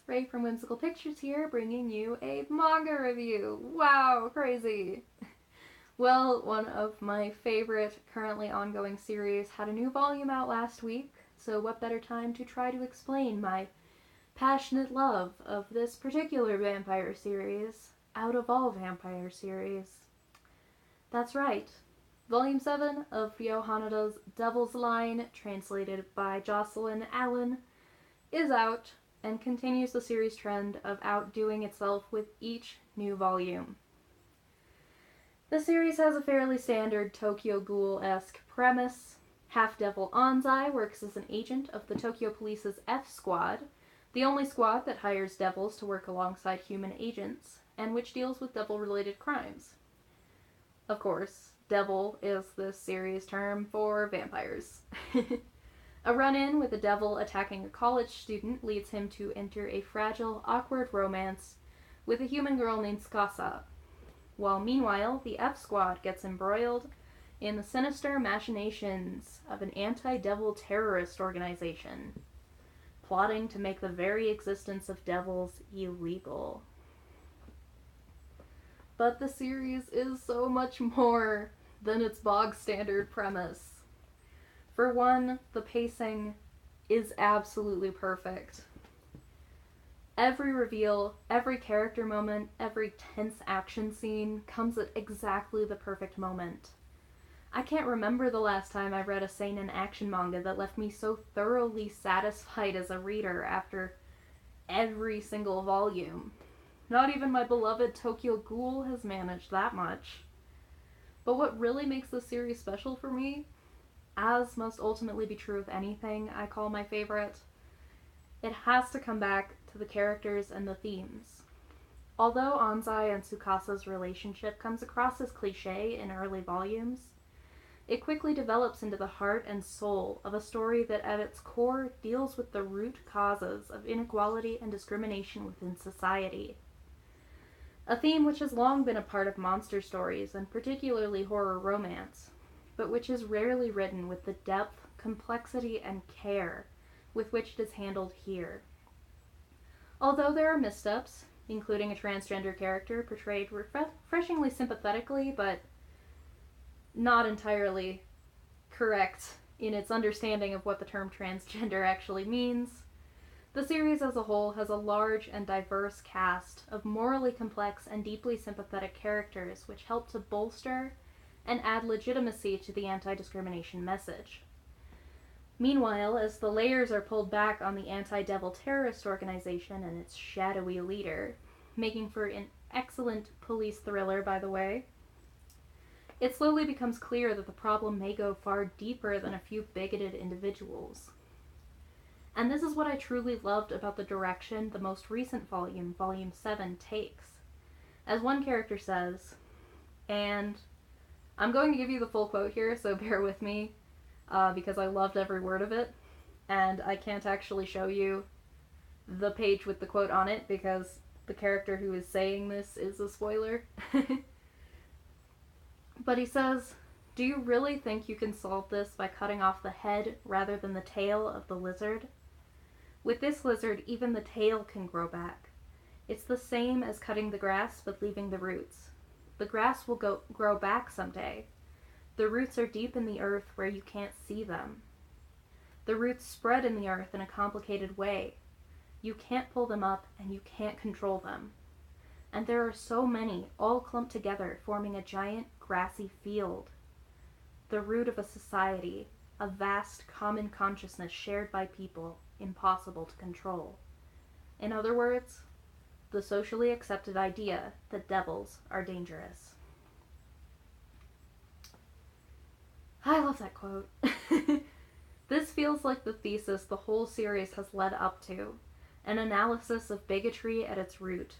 Ray from Whimsical Pictures here, bringing you a manga review. Wow, crazy. Well, one of my favorite currently ongoing series had a new volume out last week, so what better time to try to explain my passionate love of this particular vampire series out of all vampire series. That's right. Volume 7 of Ryo Hanada's Devil's Line, translated by Jocelyn Allen, is out and continues the series trend of outdoing itself with each new volume. The series has a fairly standard Tokyo Ghoul-esque premise. Half-Devil Anzai works as an agent of the Tokyo Police's F Squad, the only squad that hires devils to work alongside human agents, and which deals with devil-related crimes. Of course, devil is this series term for vampires. A run-in with a devil attacking a college student leads him to enter a fragile, awkward romance with a human girl named Tsukasa, while meanwhile the F Squad gets embroiled in the sinister machinations of an anti-devil terrorist organization, plotting to make the very existence of devils illegal. But the series is so much more than its bog-standard premise. For one, the pacing is absolutely perfect. Every reveal, every character moment, every tense action scene comes at exactly the perfect moment. I can't remember the last time I read a seinen action manga that left me so thoroughly satisfied as a reader after every single volume. Not even my beloved Tokyo Ghoul has managed that much. But what really makes this series special for me, as must ultimately be true of anything I call my favorite, it has to come back to the characters and the themes. Although Anzai and Tsukasa's relationship comes across as cliché in early volumes, it quickly develops into the heart and soul of a story that at its core deals with the root causes of inequality and discrimination within society. A theme which has long been a part of monster stories, and particularly horror romance, but which is rarely written with the depth, complexity, and care with which it is handled here. Although there are missteps, including a transgender character portrayed refreshingly sympathetically, but not entirely correct in its understanding of what the term transgender actually means, the series as a whole has a large and diverse cast of morally complex and deeply sympathetic characters which help to bolster and add legitimacy to the anti-discrimination message. Meanwhile, as the layers are pulled back on the anti-devil terrorist organization and its shadowy leader, making for an excellent police thriller, by the way, it slowly becomes clear that the problem may go far deeper than a few bigoted individuals. And this is what I truly loved about the direction the most recent volume, Volume 7, takes. As one character says, and I'm going to give you the full quote here, so bear with me, because I loved every word of it, and I can't actually show you the page with the quote on it because the character who is saying this is a spoiler. But he says, "Do you really think you can solve this by cutting off the head rather than the tail of the lizard? With this lizard, even the tail can grow back. It's the same as cutting the grass but leaving the roots. The grass will grow back someday. The roots are deep in the earth where you can't see them. The roots spread in the earth in a complicated way. You can't pull them up and you can't control them. And there are so many, all clumped together, forming a giant grassy field. The root of a society, a vast common consciousness shared by people, impossible to control. In other words, the socially accepted idea that devils are dangerous." I love that quote. This feels like the thesis the whole series has led up to, an analysis of bigotry at its root,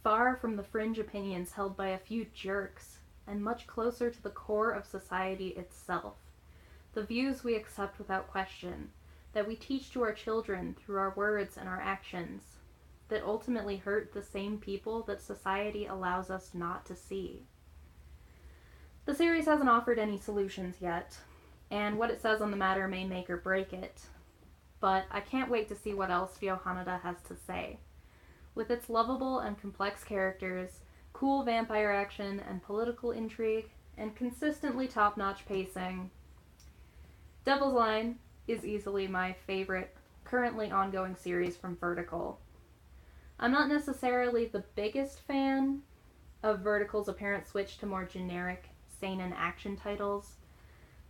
far from the fringe opinions held by a few jerks, and much closer to the core of society itself, the views we accept without question, that we teach to our children through our words and our actions, that ultimately hurt the same people that society allows us not to see. The series hasn't offered any solutions yet, and what it says on the matter may make or break it, but I can't wait to see what else Ryo Hanada has to say. With its lovable and complex characters, cool vampire action and political intrigue, and consistently top-notch pacing, Devil's Line is easily my favorite currently ongoing series from Vertical. I'm not necessarily the biggest fan of Vertical's apparent switch to more generic seinen action titles,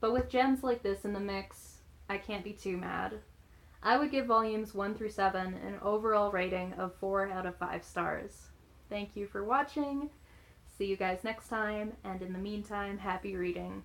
but with gems like this in the mix, I can't be too mad. I would give volumes 1 through 7 an overall rating of 4 out of 5 stars. Thank you for watching. See you guys next time, and in the meantime, happy reading.